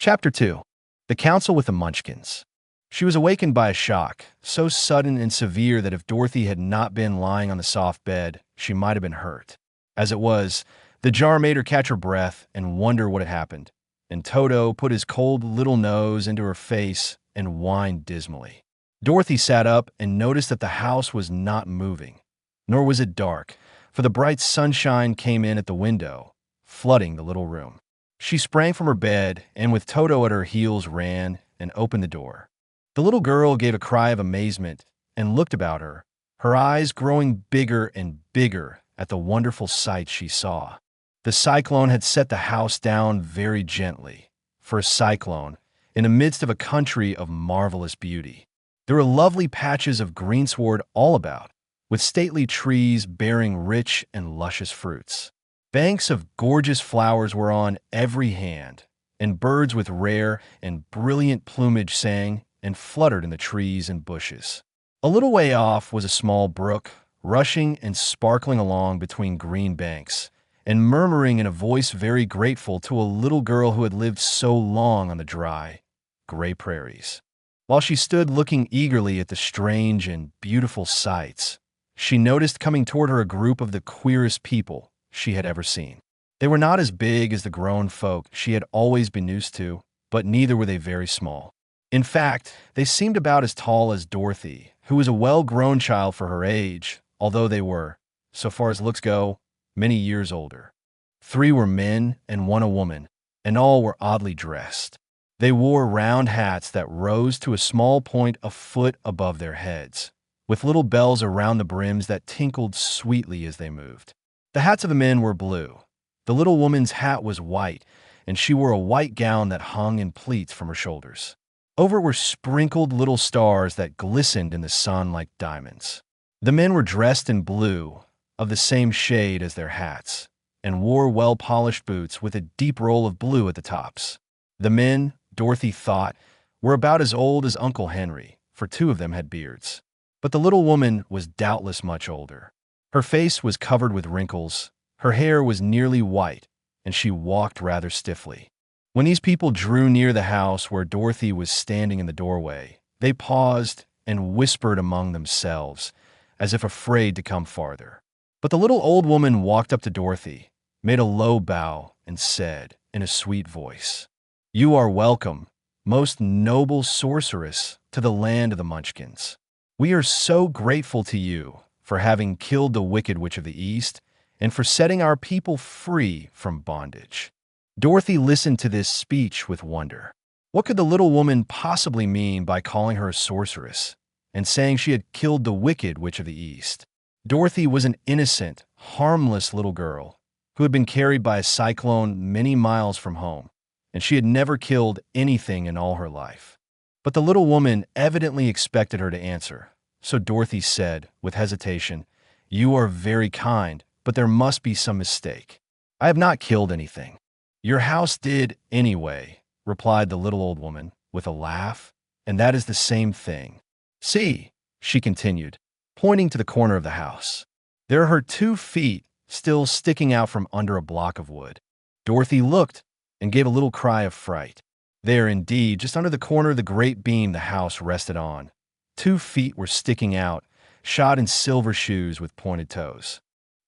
Chapter 2. The Council with the Munchkins. She was awakened by a shock, so sudden and severe that if Dorothy had not been lying on the soft bed, she might have been hurt. As it was, the jar made her catch her breath and wonder what had happened, and Toto put his cold little nose into her face and whined dismally. Dorothy sat up and noticed that the house was not moving, nor was it dark, for the bright sunshine came in at the window, flooding the little room. She sprang from her bed and with Toto at her heels ran and opened the door. The little girl gave a cry of amazement and looked about her, her eyes growing bigger and bigger at the wonderful sight she saw. The cyclone had set the house down very gently, for a cyclone, in the midst of a country of marvelous beauty. There were lovely patches of greensward all about, with stately trees bearing rich and luscious fruits. Banks of gorgeous flowers were on every hand, and birds with rare and brilliant plumage sang and fluttered in the trees and bushes. A little way off was a small brook, rushing and sparkling along between green banks, and murmuring in a voice very grateful to a little girl who had lived so long on the dry, gray prairies. While she stood looking eagerly at the strange and beautiful sights, she noticed coming toward her a group of the queerest people she had ever seen. They were not as big as the grown folk she had always been used to, but neither were they very small. In fact, they seemed about as tall as Dorothy, who was a well-grown child for her age, although they were, so far as looks go, many years older. 3 were men and 1 a woman, and all were oddly dressed. They wore round hats that rose to a small point a foot above their heads, with little bells around the brims that tinkled sweetly as they moved. The hats of the men were blue. The little woman's hat was white, and she wore a white gown that hung in pleats from her shoulders. Over were sprinkled little stars that glistened in the sun like diamonds. The men were dressed in blue, of the same shade as their hats, and wore well-polished boots with a deep roll of blue at the tops. The men, Dorothy thought, were about as old as Uncle Henry, for 2 of them had beards. But the little woman was doubtless much older. Her face was covered with wrinkles, her hair was nearly white, and she walked rather stiffly. When these people drew near the house where Dorothy was standing in the doorway, they paused and whispered among themselves, as if afraid to come farther. But the little old woman walked up to Dorothy, made a low bow, and said, in a sweet voice, "You are welcome, most noble sorceress, to the land of the Munchkins. We are so grateful to you for having killed the Wicked Witch of the East and for setting our people free from bondage." Dorothy listened to this speech with wonder. What could the little woman possibly mean by calling her a sorceress and saying she had killed the Wicked Witch of the East? Dorothy was an innocent, harmless little girl who had been carried by a cyclone many miles from home, and she had never killed anything in all her life. But the little woman evidently expected her to answer, so Dorothy said, with hesitation, "You are very kind, but there must be some mistake. I have not killed anything." "Your house did anyway," replied the little old woman, with a laugh, "and that is the same thing. See," she continued, pointing to the corner of the house. "There are her 2 feet still sticking out from under a block of wood." Dorothy looked and gave a little cry of fright. There, indeed, just under the corner of the great beam the house rested on, 2 feet were sticking out, shod in silver shoes with pointed toes.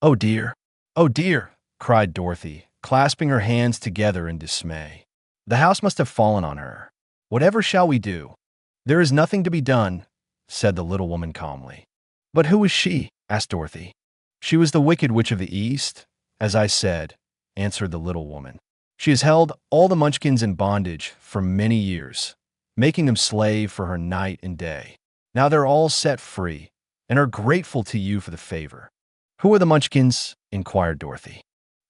"Oh dear! Oh dear!" cried Dorothy, clasping her hands together in dismay. "The house must have fallen on her. Whatever shall we do?" "There is nothing to be done," said the little woman calmly. "But who is she?" asked Dorothy. "She was the Wicked Witch of the East, as I said," answered the little woman. "She has held all the Munchkins in bondage for many years, making them slave for her night and day. Now they're all set free, and are grateful to you for the favor." "Who are the Munchkins?" inquired Dorothy.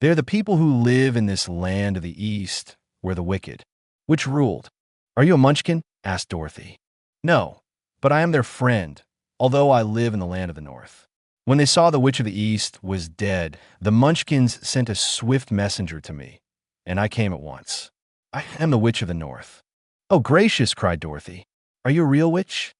"They're the people who live in this land of the East, where the Wicked Witch ruled." "Are you a Munchkin?" asked Dorothy. "No, but I am their friend, although I live in the land of the North. When they saw the Witch of the East was dead, the Munchkins sent a swift messenger to me, and I came at once. I am the Witch of the North." "Oh, gracious!" cried Dorothy. "Are you a real witch?"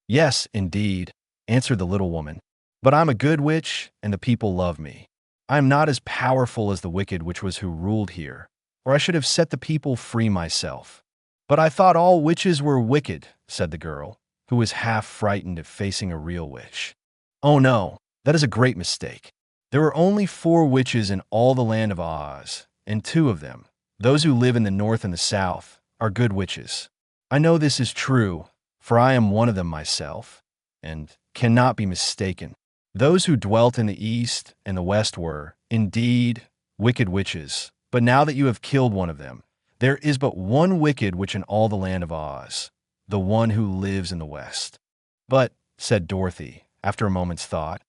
"Yes, indeed," answered the little woman. "But I'm a good witch, and the people love me. I am not as powerful as the Wicked Witch was who ruled here, or I should have set the people free myself. But I thought all witches were wicked, said the girl, who was half frightened at facing a real witch. Oh no, that is a great mistake. There are only 4 witches in all the land of Oz, and 2 of them, those who live in the north and the south, are good witches. I know this is true, for I am one of them myself, and cannot be mistaken. Those who dwelt in the east and the west were, indeed, wicked witches, but now that you have killed one of them, there is but one wicked witch in all the land of Oz, the one who lives in the west. But, said Dorothy, after a moment's thought,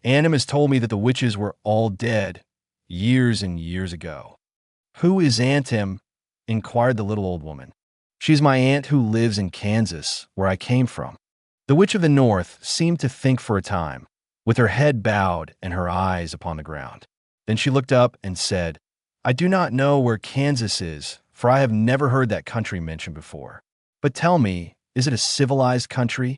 Annam has told me that the witches were all dead, years and years ago. Who is Auntem? Inquired the little old woman. She's my aunt who lives in Kansas, where I came from. The witch of the north seemed to think for a time, with her head bowed and her eyes upon the ground. Then she looked up and said, I do not know where Kansas is, for I have never heard that country mentioned before. But tell me, is it a civilized country?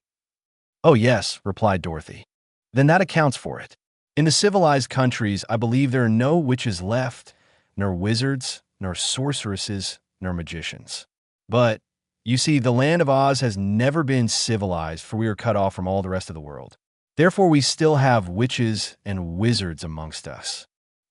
Oh yes, replied Dorothy. Then that accounts for it. In the civilized countries, I believe there are no witches left, nor wizards, nor sorceresses, nor magicians. But, you see, the land of Oz has never been civilized, for we are cut off from all the rest of the world. Therefore, we still have witches and wizards amongst us.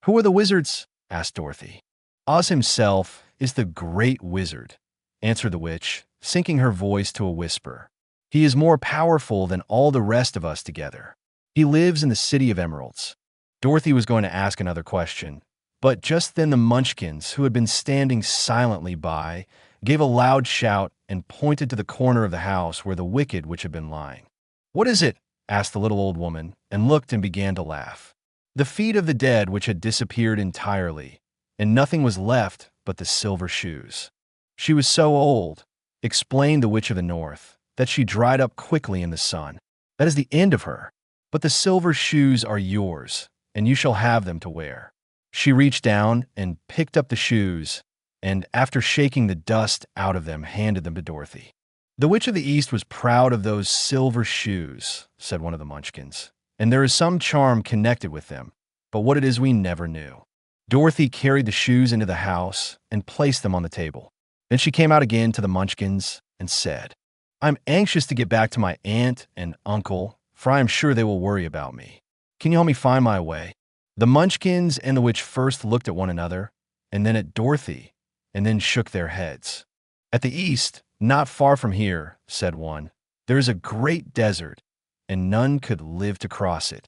Who are the wizards? Asked Dorothy. Oz himself is the great wizard, answered the witch, sinking her voice to a whisper. He is more powerful than all the rest of us together. He lives in the City of Emeralds. Dorothy was going to ask another question, but just then the Munchkins, who had been standing silently by, gave a loud shout and pointed to the corner of the house where the wicked witch had been lying. What is it? Asked the little old woman, and looked and began to laugh. The feet of the dead which had disappeared entirely, and nothing was left but the silver shoes. She was so old, explained the witch of the north, that she dried up quickly in the sun. That is the end of her. But the silver shoes are yours, and you shall have them to wear. She reached down and picked up the shoes, and after shaking the dust out of them, handed them to Dorothy. The witch of the east was proud of those silver shoes, said one of the Munchkins, and there is some charm connected with them, but what it is we never knew. Dorothy carried the shoes into the house and placed them on the table. Then she came out again to the Munchkins and said, I'm anxious to get back to my aunt and uncle, for I am sure they will worry about me. Can you help me find my way? The Munchkins and the witch first looked at one another, and then at Dorothy, and then shook their heads. At the east, not far from here, said one, there is a great desert, and none could live to cross it.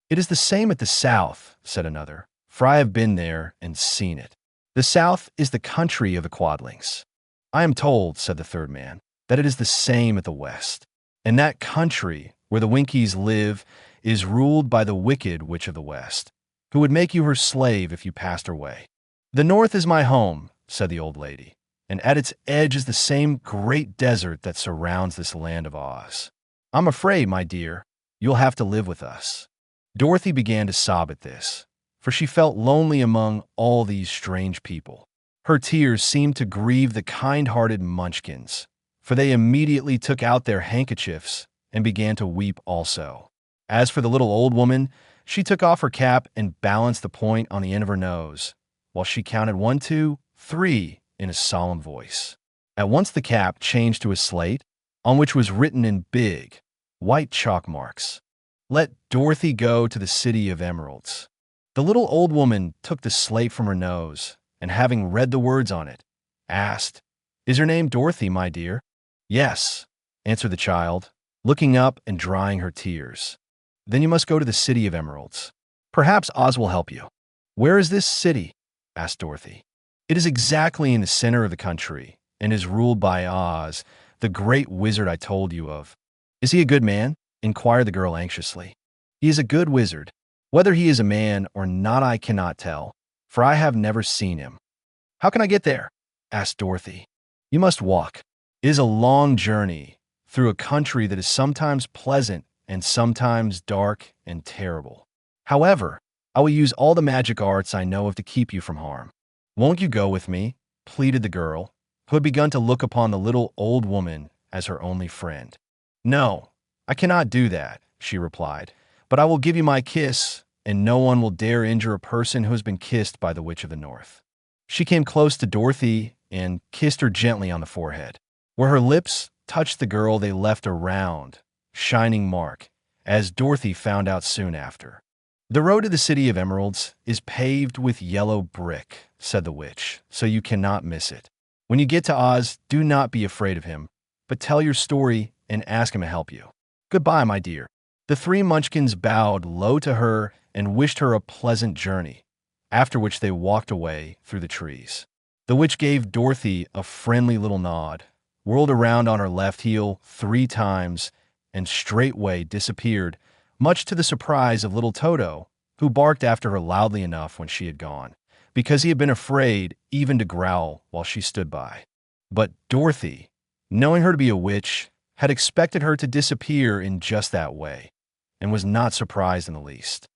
It is the same at the south, said another, for I have been there and seen it. The south is the country of the Quadlings. I am told, said the third man, that it is the same at the west, and that country where the Winkies live is ruled by the wicked witch of the west, who would make you her slave if you passed her way. The north is my home, said the old lady, and at its edge is the same great desert that surrounds this land of Oz. I'm afraid, my dear, you'll have to live with us. Dorothy began to sob at this, for she felt lonely among all these strange people. Her tears seemed to grieve the kind-hearted Munchkins, for they immediately took out their handkerchiefs and began to weep also. As for the little old woman, she took off her cap and balanced the point on the end of her nose, while she counted 1, 2, 3 in a solemn voice. At once the cap changed to a slate, on which was written in big, white chalk marks, Let Dorothy go to the City of Emeralds. The little old woman took the slate from her nose, and having read the words on it, asked, Is your name Dorothy, my dear? Yes, answered the child, looking up and drying her tears. Then you must go to the City of Emeralds. Perhaps Oz will help you. Where is this city? Asked Dorothy. It is exactly in the center of the country, and is ruled by Oz, the great wizard I told you of. Is he a good man? Inquired the girl anxiously. He is a good wizard. Whether he is a man or not I cannot tell, for I have never seen him. How can I get there? Asked Dorothy. You must walk. It is a long journey through a country that is sometimes pleasant and sometimes dark and terrible. However, I will use all the magic arts I know of to keep you from harm. Won't you go with me? Pleaded the girl, who had begun to look upon the little old woman as her only friend. No, I cannot do that, she replied, but I will give you my kiss, and no one will dare injure a person who has been kissed by the Witch of the North. She came close to Dorothy and kissed her gently on the forehead. Where her lips touched the girl, they left a round, shining mark, as Dorothy found out soon after. "The road to the City of Emeralds is paved with yellow brick," said the witch, "so you cannot miss it. When you get to Oz, do not be afraid of him, but tell your story and ask him to help you. Goodbye, my dear." The three Munchkins bowed low to her and wished her a pleasant journey, after which they walked away through the trees. The witch gave Dorothy a friendly little nod, whirled around on her left heel 3 times, and straightway disappeared, much to the surprise of little Toto, who barked after her loudly enough when she had gone, because he had been afraid even to growl while she stood by. But Dorothy, knowing her to be a witch, had expected her to disappear in just that way, and was not surprised in the least.